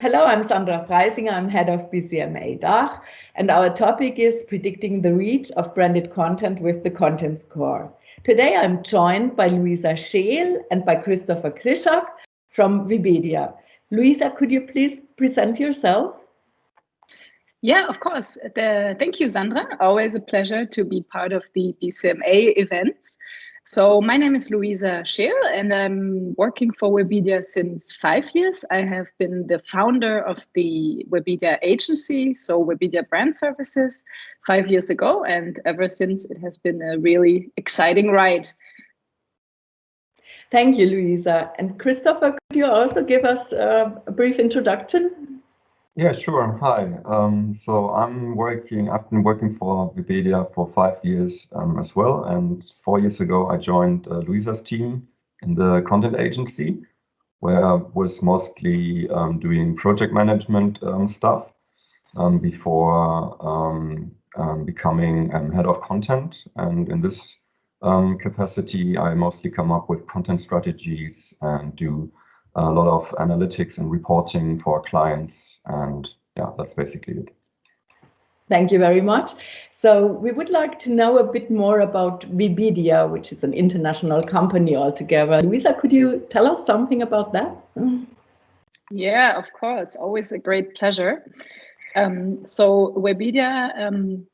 Hello, I'm Sandra Freisinger. I'm head of BCMA DACH, and our topic is predicting the reach of branded content with the Content Score. Today, I'm joined by Louisa Scheel and by Krizsak from Webedia. Louisa, could you please present yourself? Yeah, of course. Thank you, Sandra. Always a pleasure to be part of the BCMA events. So my name is Louisa Scheel and I'm working for Webidia since 5 years. I have been the founder of the Webidia agency, so Webidia Brand Services, 5 years ago. And ever since, it has been a really exciting ride. Thank you, Louisa. And Christopher, could you also give us a brief introduction? Yeah, sure. Hi. So I've been working for Webedia for 5 years as well. And 4 years ago, I joined Louisa's team in the content agency, where I was mostly doing project management stuff before becoming head of content. And in this capacity, I mostly come up with content strategies and do a lot of analytics and reporting for our clients. And yeah, that's basically it. Thank you very much. So we would like to know a bit more about Webedia, which is an international company altogether. Louisa, could you tell us something about that? Yeah, of course. Always a great pleasure. So Webedia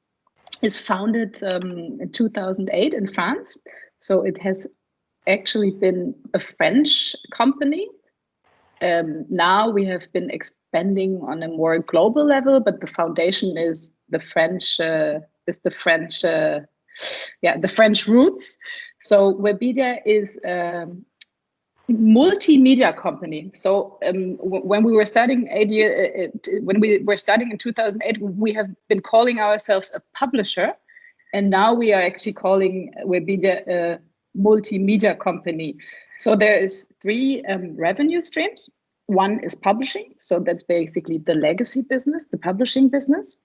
is founded in 2008 in France. So it has actually been a French company. Now we have been expanding on a more global level, but the foundation is the French roots. So Webidia is multimedia company. So when we were starting in 2008, we have been calling ourselves a publisher, and now we are actually calling Webidia a multimedia company. So there is 3 revenue streams. One is publishing, so that's basically the legacy business, the publishing business,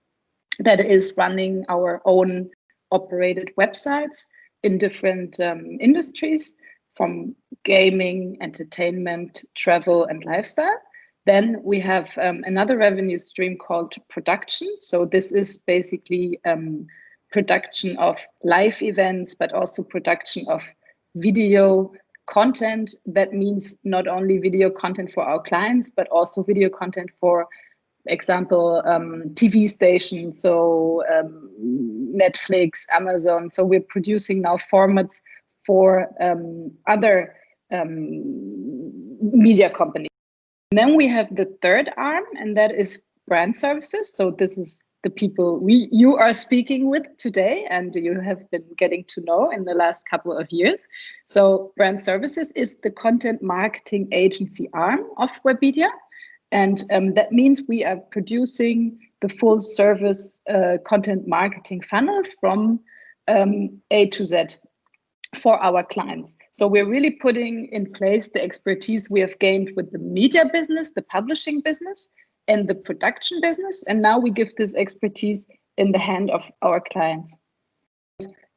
that is running our own operated websites in different industries, from gaming, entertainment, travel, and lifestyle. Then we have another revenue stream called production. So this is basically production of live events, but also production of video content. That means not only video content for our clients, but also video content for example, TV stations, so Netflix, Amazon. So we're producing now formats for other media companies. And then we have the third arm, and that is brand services. So this is the people you are speaking with today, and you have been getting to know in the last couple of years. So brand services is the content marketing agency arm of Webidia. And that means we are producing the full service content marketing funnel from A to Z for our clients. So we're really putting in place the expertise we have gained with the media business, the publishing business, and the production business. And now we give this expertise in the hand of our clients.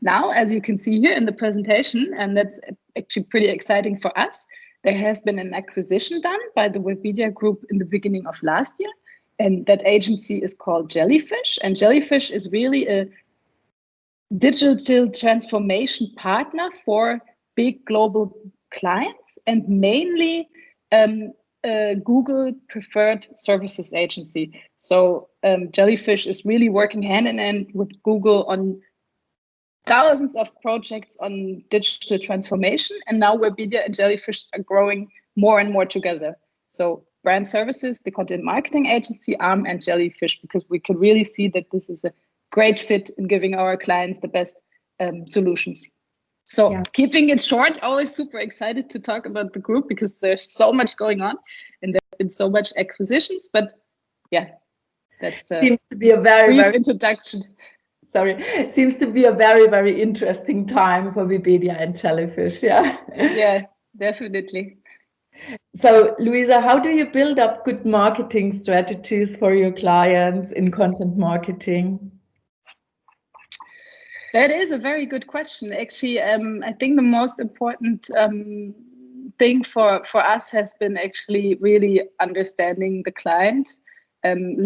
Now, as you can see here in the presentation, and that's actually pretty exciting for us, there has been an acquisition done by the Webedia Group in the beginning of last year. And that agency is called Jellyfish. And Jellyfish is really a digital transformation partner for big global clients, and mainly Google preferred services agency. So Jellyfish is really working hand in hand with Google on thousands of projects on digital transformation. And now Webedia and Jellyfish are growing more and more together. So brand services, the content marketing agency arm, and Jellyfish, because we can really see that this is a great fit in giving our clients the best solutions. So yeah. Keeping it short, always super excited to talk about the group because there's so much going on and there's been so much acquisitions, but yeah, that's seems to be a very brief introduction. Seems to be a very, very interesting time for Webedia and Jellyfish, yeah? Yes, definitely. So, Louisa, how do you build up good marketing strategies for your clients in content marketing? That is a very good question. Actually, I think the most important thing thing for us has been actually really understanding the client,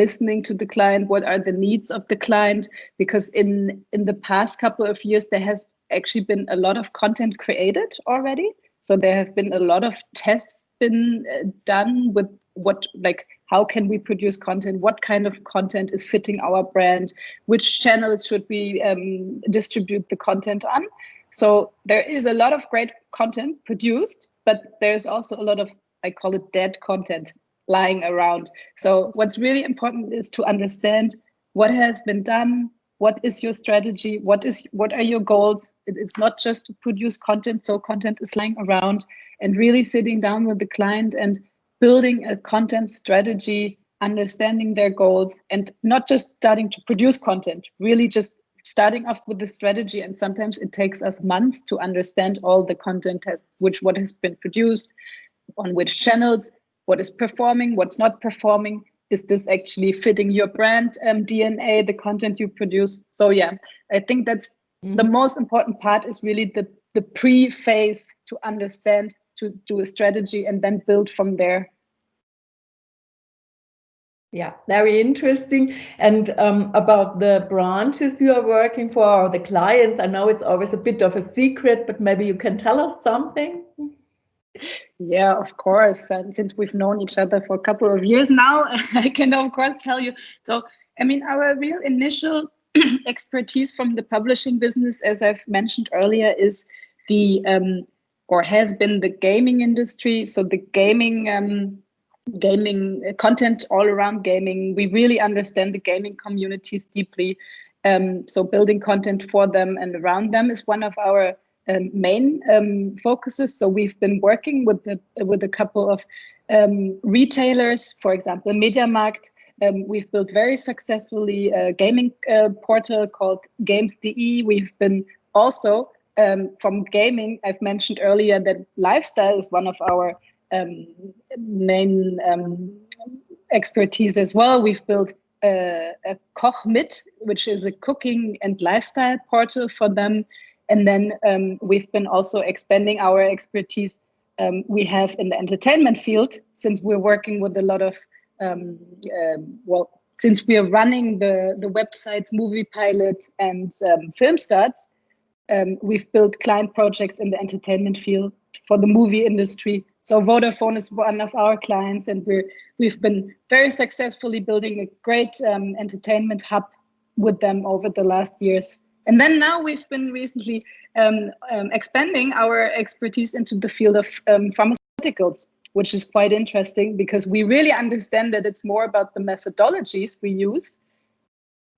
listening to the client, what are the needs of the client, because in the past couple of years, there has actually been a lot of content created already. So there have been a lot of tests been done with how can we produce content, what kind of content is fitting our brand, which channels should we distribute the content on. So there is a lot of great content produced, but there's also a lot of, I call it dead content, lying around. So what's really important is to understand what has been done, what is your strategy, what are your goals. It's not just to produce content, so content is lying around, and really sitting down with the client and building a content strategy, understanding their goals, and not just starting to produce content, really just starting off with the strategy. And sometimes it takes us months to understand all the content what has been produced, on which channels, what is performing, what's not performing. Is this actually fitting your brand DNA, the content you produce? So yeah, I think that's the most important part, is really the pre-phase, to understand, to do a strategy, and then build from there. Yeah, very interesting. And about the branches you are working for, or the clients, I know it's always a bit of a secret, but maybe you can tell us something. Yeah, of course. And since we've known each other for a couple of years now, I can of course tell you. So, I mean, our real initial expertise from the publishing business, as I've mentioned earlier, is or has been the gaming industry. So the gaming content all around gaming. We really understand the gaming communities deeply. So building content for them and around them is one of our main focuses. So we've been working with a couple of retailers, for example, MediaMarkt. We've built very successfully a gaming portal called Games.de. We've been also from gaming, I've mentioned earlier that lifestyle is one of our main expertise as well. We've built a Koch mit, which is a cooking and lifestyle portal for them. And then we've been also expanding our expertise we have in the entertainment field, since we're working with a lot of, since we are running the websites Movie Pilot and Film Starts, we've built client projects in the entertainment field for the movie industry. So Vodafone is one of our clients, and we've been very successfully building a great entertainment hub with them over the last years. And then now we've been recently expanding our expertise into the field of pharmaceuticals, which is quite interesting, because we really understand that it's more about the methodologies we use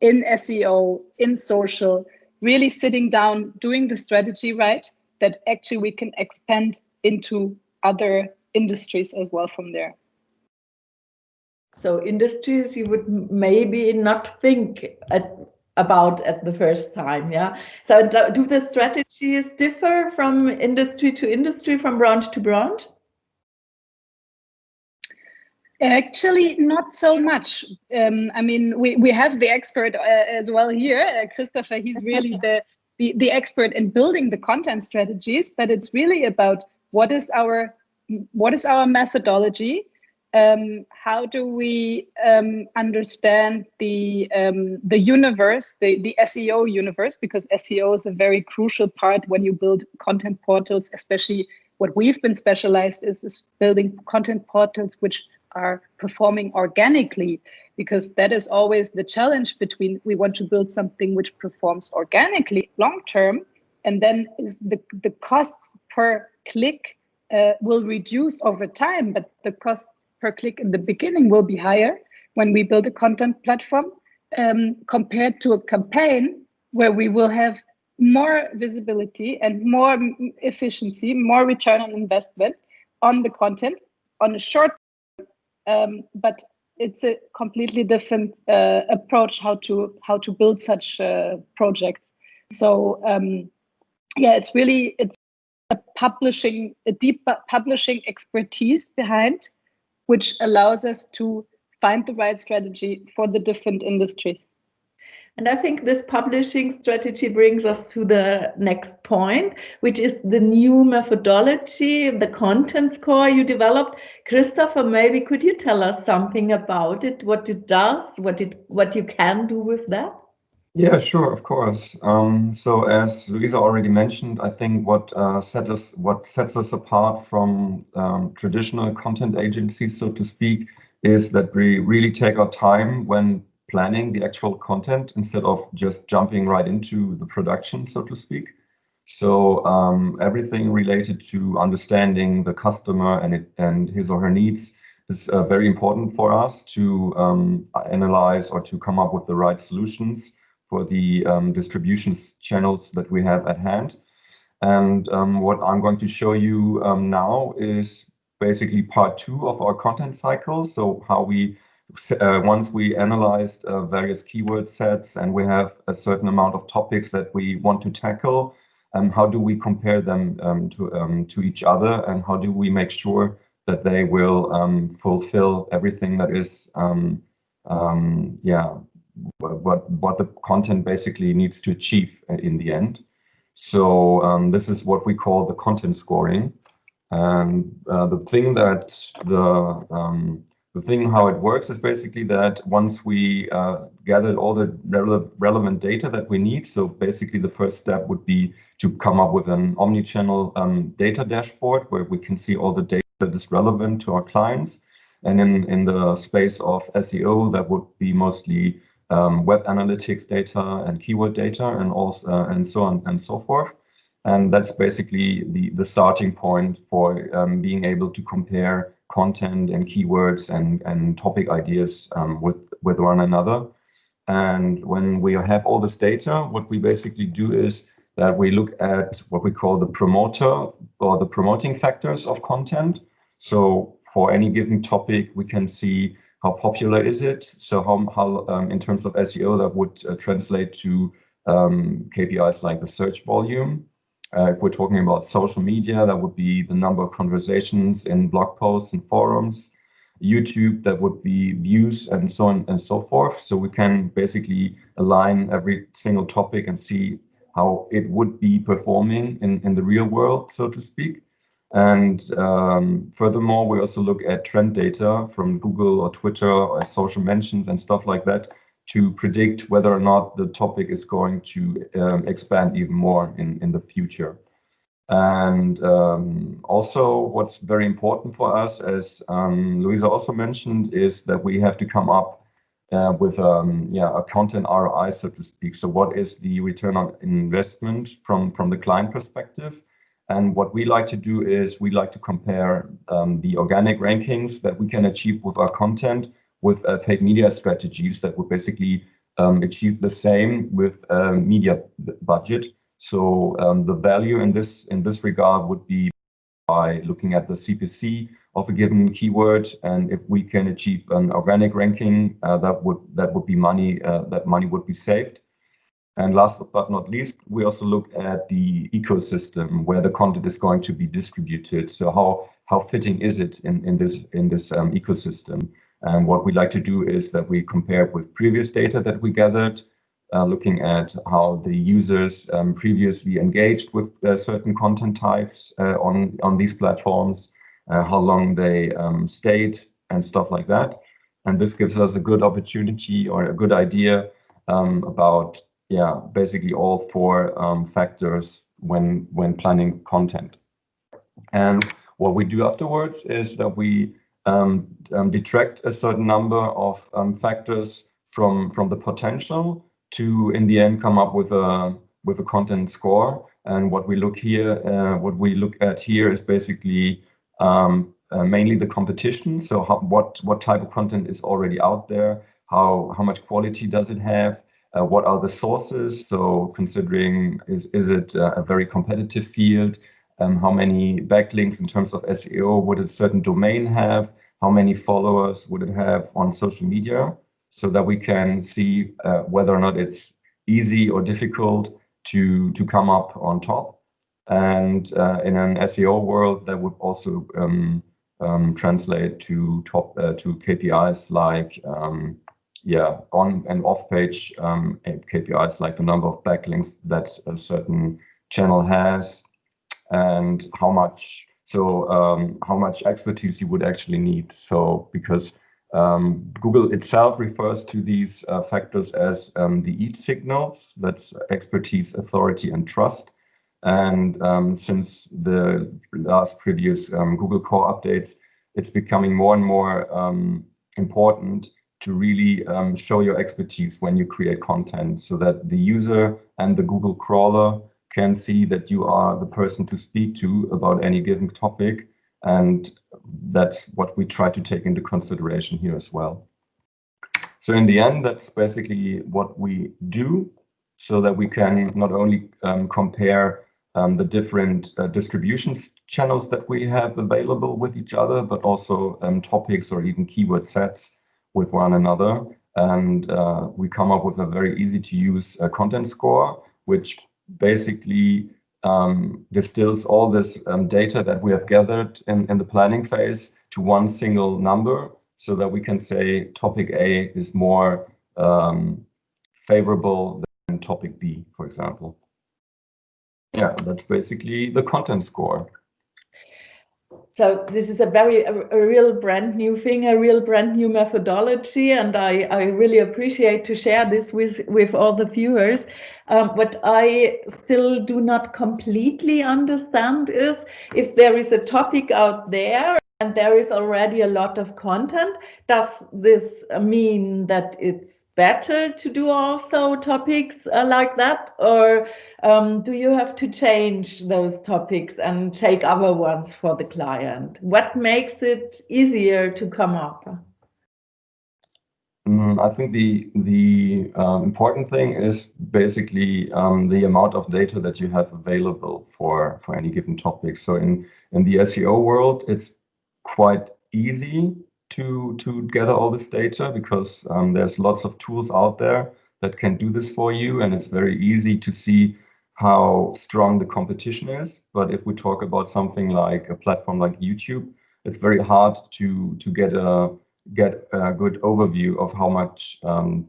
in SEO, in social, really sitting down, doing the strategy right, that actually we can expand into other industries as well from there. So industries you would maybe not think about at the first time, yeah? So do the strategies differ from industry to industry, from branch to branch? Actually, not so much. I mean, we have the expert as well here, Christopher. He's really the expert in building the content strategies, but it's really about what is our methodology. How do we understand the universe, the SEO universe, because SEO is a very crucial part when you build content portals. Especially what we've been specialized is building content portals which are performing organically, because that is always the challenge between, we want to build something which performs organically long term, and then is the costs per click will reduce over time, but the costs per click in the beginning will be higher when we build a content platform compared to a campaign where we will have more visibility and more efficiency, more return on investment on the content on a short but it's a completely different approach how to build such projects. So yeah, it's a deep publishing expertise behind, which allows us to find the right strategy for the different industries. And I think this publishing strategy brings us to the next point, which is the new methodology, the content score you developed. Christopher, maybe could you tell us something about it, what it does, what you can do with that? Yeah, sure, of course. So as Louisa already mentioned, I think what sets us apart from traditional content agencies, so to speak, is that we really take our time when planning the actual content instead of just jumping right into the production, so to speak. So everything related to understanding the customer and his or her needs is very important for us to analyze or to come up with the right solutions for the distribution channels that we have at hand. And what I'm going to show you now is basically part 2 of our content cycle. So how we, once we analyzed various keyword sets and we have a certain amount of topics that we want to tackle, how do we compare them to each other, and how do we make sure that they will fulfill everything that is what the content basically needs to achieve in the end. So this is what we call the content scoring. And the thing how it works is basically that once we gathered all the relevant data that we need, so basically the first step would be to come up with an omni-channel data dashboard where we can see all the data that is relevant to our clients. And in the space of SEO, that would be mostly web analytics data and keyword data and also and so on and so forth. And that's basically the starting point for being able to compare content and keywords and topic ideas with one another. And when we have all this data, what we basically do is that we look at what we call the promoter or the promoting factors of content. So for any given topic, we can see how popular is it. So how in terms of SEO, that would translate to KPIs like the search volume. If we're talking about social media, that would be the number of conversations in blog posts and forums. YouTube, that would be views and so on and so forth. So we can basically align every single topic and see how it would be performing in the real world, so to speak. And furthermore, we also look at trend data from Google or Twitter or social mentions and stuff like that to predict whether or not the topic is going to expand even more in the future. And also what's very important for us, as Louisa also mentioned, is that we have to come up with a content ROI, so to speak. So what is the return on investment from the client perspective? And what we like to do is we like to compare the organic rankings that we can achieve with our content with paid media strategies that would basically achieve the same with media budget. So the value in this regard would be by looking at the CPC of a given keyword, and if we can achieve an organic ranking, that would be money. That money would be saved. And last but not least, we also look at the ecosystem where the content is going to be distributed. So how fitting is it in this ecosystem? And what we like to do is that we compare it with previous data that we gathered, looking at how the users previously engaged with certain content types on these platforms, how long they stayed and stuff like that. And this gives us a good opportunity or a good idea about basically all 4 factors when planning content. And what we do afterwards is that we detract a certain number of factors from the potential to, in the end, come up with a content score. And what we look at here is basically mainly the competition. So what type of content is already out there? How much quality does it have? What are the sources? So considering is it a very competitive field? How many backlinks in terms of SEO would a certain domain have? How many followers would it have on social media? So that we can see whether or not it's easy or difficult to come up on top. And in an SEO world, that would also translate to KPIs like yeah, on and off page KPIs like the number of backlinks that a certain channel has, and how much expertise you would actually need. So because Google itself refers to these factors as the EAT signals. That's expertise, authority, and trust. And since the last previous Google Core updates, it's becoming more and more important to really show your expertise when you create content, so that the user and the Google crawler can see that you are the person to speak to about any given topic. And that's what we try to take into consideration here as well. So in the end, that's basically what we do, so that we can not only compare the different distribution channels that we have available with each other, but also topics or even keyword sets with one another. And we come up with a very easy to use content score, which basically distills all this data that we have gathered in the planning phase to one single number, so that we can say topic A is more favorable than topic B, for example. Yeah, that's basically the content score. So this is a real brand new thing, a real brand new methodology, and I really appreciate to share this with all the viewers. What I still do not completely understand is, if there is a topic out there and there is already a lot of content, does this mean that it's better to do also topics like that? Or do you have to change those topics and take other ones for the client? What makes it easier to come up? I think the important thing is basically the amount of data that you have available for any given topic. So in the SEO world, it's quite easy to gather all this data, because there's lots of tools out there that can do this for you, and it's very easy to see how strong the competition is. But if we talk about something like a platform like YouTube, it's very hard to get a good overview of how much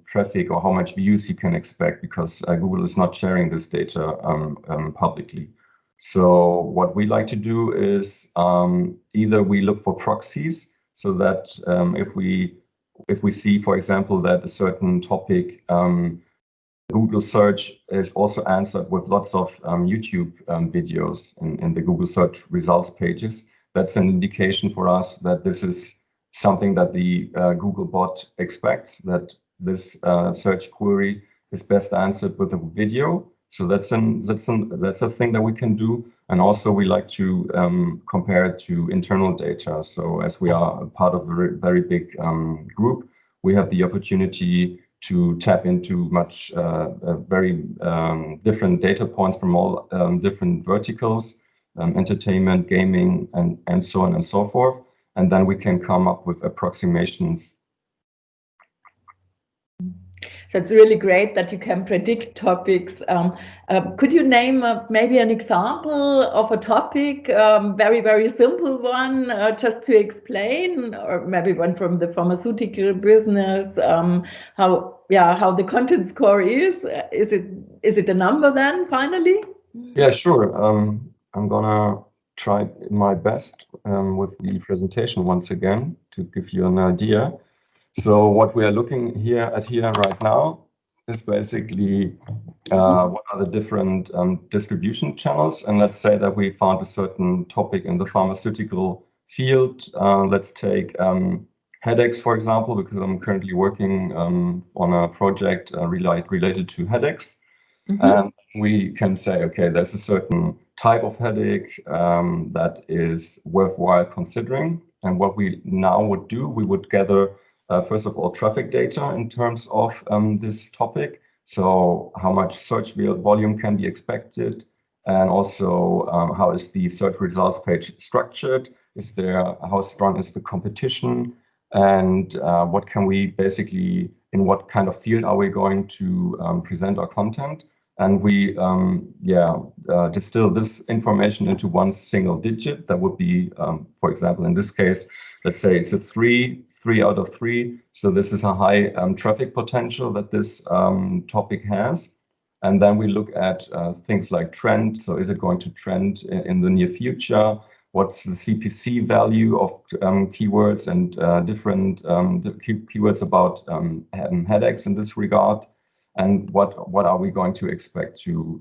traffic or how much views you can expect, because Google is not sharing this data publicly. So what we like to do is either we look for proxies, so that if we see, for example, that a certain topic Google search is also answered with lots of YouTube videos in the Google search results pages, that's an indication for us that this is something that the Google bot expects, that this search query is best answered with a video. So that's a thing that we can do. And also we like to compare it to internal data. So as we are a part of a very big group, we have the opportunity to tap into much very different data points from all different verticals, entertainment, gaming, and so on and so forth. And then we can come up with approximations. So it's really great that you can predict topics. Could you name maybe an example of a topic, very, very simple one, just to explain, or maybe one from the pharmaceutical business, how the content score is? Is it a number then, finally? Yeah, sure. I'm gonna try my best with the presentation once again to give you an idea. So what we are looking at here right now is basically what are the different distribution channels. And let's say that we found a certain topic in the pharmaceutical field. Let's take headaches, for example, because I'm currently working on a project related to headaches. And we can say, okay, there's a certain type of headache that is worthwhile considering. And what we now would do, we would gather, first of all, traffic data in terms of this topic. So how much search volume can be expected, and also how is the search results page structured? How strong is the competition? And what can we basically, in what kind of field are we going to present our content? and we distill this information into one single digit. That would be, for example, in this case, let's say it's a 3 out of 3. So this is a high traffic potential that this topic has. And then we look at things like trend. So is it going to trend in the near future? What's the CPC value of keywords and different keywords about headaches in this regard? And what are we going to expect to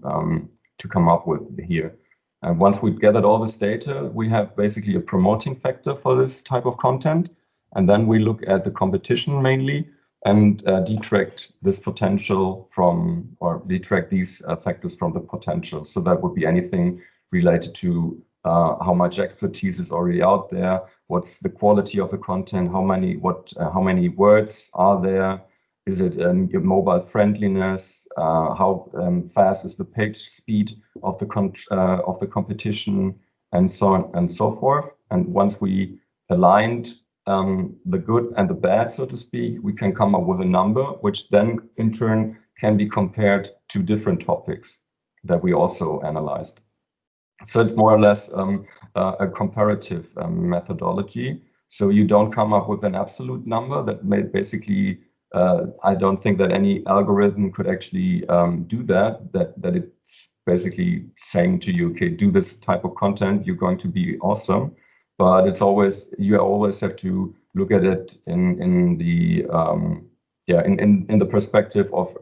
come up with here? And once we've gathered all this data, we have basically a promoting factor for this type of content. And then we look at the competition mainly and detract this potential from, or detract these factors from the potential. So that would be anything related to how much expertise is already out there, what's the quality of the content, how many words are there, is it your mobile friendliness, how fast is the page speed of the competition, and so on and so forth. And once we aligned the good and the bad, so to speak, we can come up with a number, which then in turn can be compared to different topics that we also analyzed. So it's more or less a comparative methodology. So you don't come up with an absolute number that may basically, I don't think that any algorithm could actually do that, that it's basically saying to you, okay, do this type of content, you're going to be awesome. But it's always, you always have to look at it in the perspective of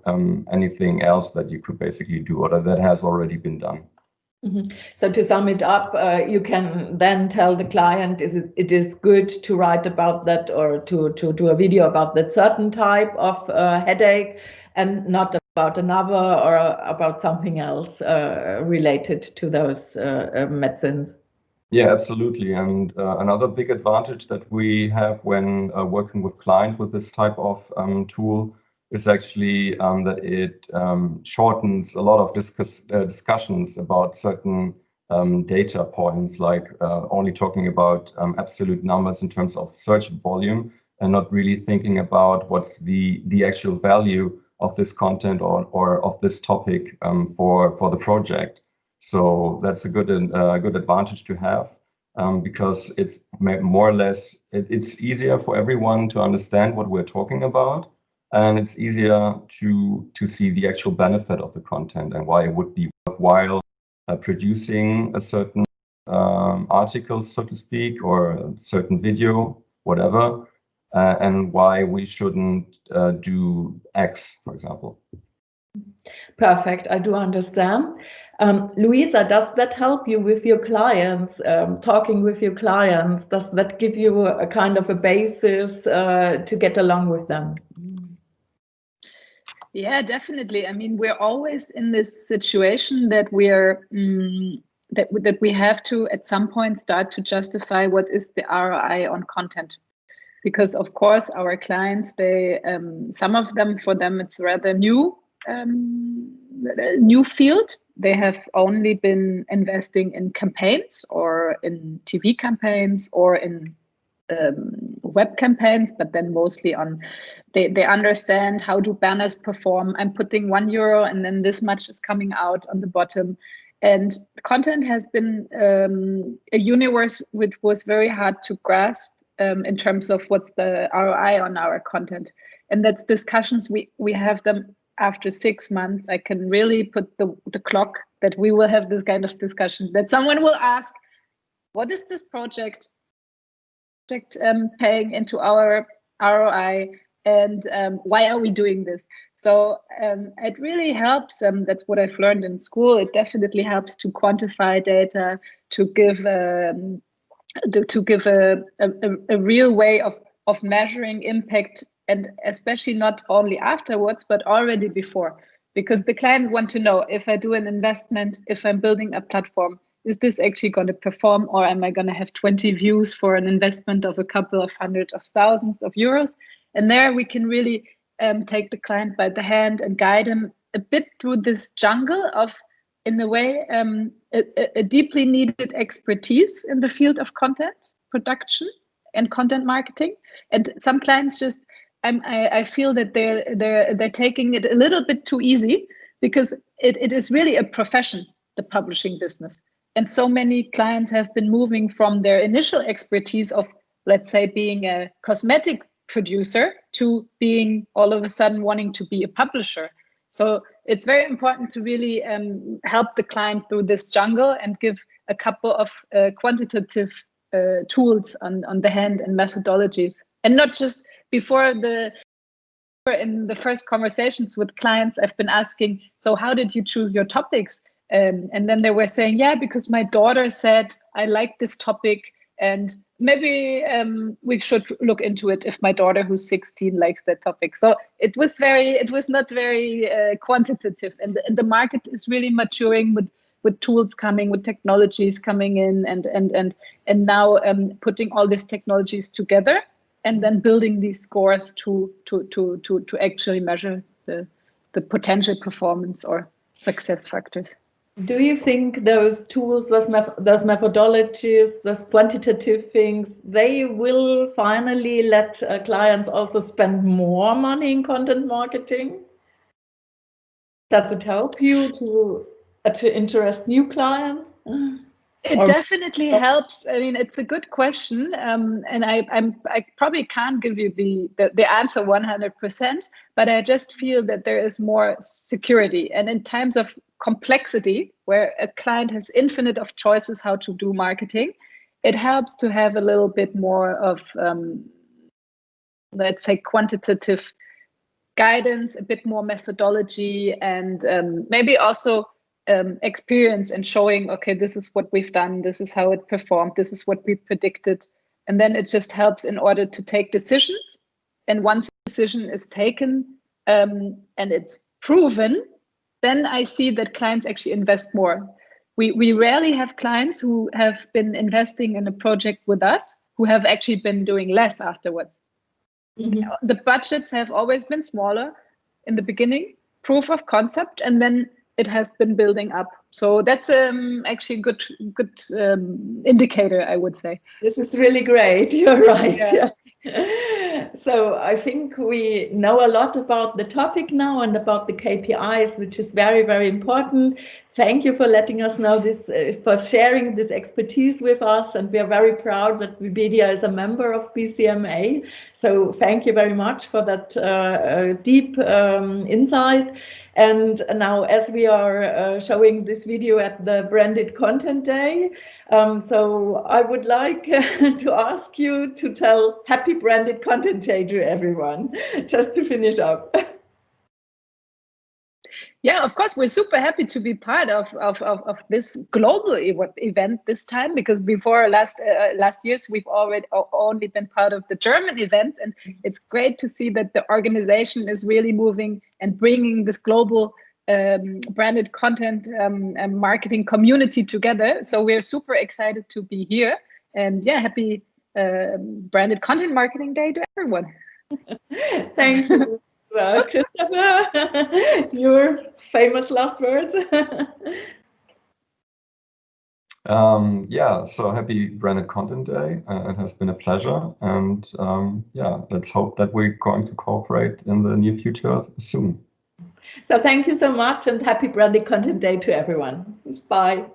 anything else that you could basically do or that has already been done. Mm-hmm. So to sum it up, you can then tell the client it is good to write about that or to do a video about that certain type of headache and not about another or about something else related to those medicines. Yeah, absolutely. And another big advantage that we have when working with clients with this type of tool is actually that it shortens a lot of discussions about certain data points, like only talking about absolute numbers in terms of search volume and not really thinking about what's the actual value of this content or of this topic for the project. So that's a good advantage to have because it's more or less, it's easier for everyone to understand what we're talking about. And it's easier to see the actual benefit of the content and why it would be worthwhile producing a certain article, so to speak, or a certain video, whatever, and why we shouldn't do X, for example. Perfect, I do understand. Louisa, does that help you with your clients, talking with your clients? Does that give you a kind of a basis to get along with them? Yeah, definitely. I mean, we're always in this situation that we're that we have to at some point start to justify what is the ROI on content, because of course our clients, they some of them, for them it's rather new field. They have only been investing in campaigns or in TV campaigns or in web campaigns, but then mostly on they understand how do banners perform. I'm putting €1 and then this much is coming out on the bottom. And content has been a universe which was very hard to grasp in terms of what's the ROI on our content. And that's discussions we have them after 6 months. I can really put the clock that we will have this kind of discussion, that someone will ask, what is this project paying into our ROI, and why are we doing this? So it really helps. That's what I've learned in school. It definitely helps to quantify data, to give a real way of measuring impact, and especially not only afterwards, but already before, because the client want to know, if I do an investment, if I'm building a platform, is this actually going to perform, or am I going to have 20 views for an investment of a couple of hundred of thousands of euros? And there we can really take the client by the hand and guide him a bit through this jungle of, in a way, a deeply needed expertise in the field of content production and content marketing. And some clients just, I feel that they're taking it a little bit too easy. because it is really a profession, the publishing business. And so many clients have been moving from their initial expertise of, let's say, being a cosmetic producer to being all of a sudden wanting to be a publisher. So it's very important to really help the client through this jungle and give a couple of quantitative tools on the hand and methodologies. And not just in the first conversations with clients, I've been asking, so how did you choose your topics? And then they were saying, yeah, because my daughter said, I like this topic and maybe we should look into it if my daughter who's 16 likes that topic. So it was not very quantitative, and the market is really maturing with tools coming, with technologies coming in, and now putting all these technologies together and then building these scores to actually measure the potential performance or success factors. Do you think those tools, those methodologies, those quantitative things, they will finally let clients also spend more money in content marketing? Does it help you to interest new clients? It definitely helps. I mean, it's a good question, and I probably can't give you the answer 100%, but I just feel that there is more security. And in times of complexity, where a client has infinite of choices how to do marketing, it helps to have a little bit more of, let's say, quantitative guidance, a bit more methodology, and maybe also experience and showing, okay, this is what we've done, this is how it performed, this is what we predicted. And then it just helps in order to take decisions. And once a decision is taken and it's proven, then I see that clients actually invest more. We rarely have clients who have been investing in a project with us who have actually been doing less afterwards. Mm-hmm. The budgets have always been smaller in the beginning, proof of concept, and then it has been building up. So that's actually a good indicator, I would say. This is really great. You're right. Yeah. So I think we know a lot about the topic now and about the KPIs, which is very, very important. Thank you for letting us know this, for sharing this expertise with us. And we are very proud that Webedia is a member of BCMA. So thank you very much for that deep insight. And now, as we are showing this video at the Branded Content Day, so I would like to ask you to tell Happy Branded Content Day to everyone, just to finish up. Yeah, of course, we're super happy to be part of this global event this time, because before last years, we've already only been part of the German event. And it's great to see that the organization is really moving and bringing this global branded content and marketing community together. So we're super excited to be here. And yeah, happy Branded Content Marketing Day to everyone. Thank you. So, Christopher, your famous last words. Yeah, so happy Branded Content Day. It has been a pleasure. And yeah, let's hope that we're going to cooperate in the near future soon. So thank you so much, and happy Branded Content Day to everyone. Bye.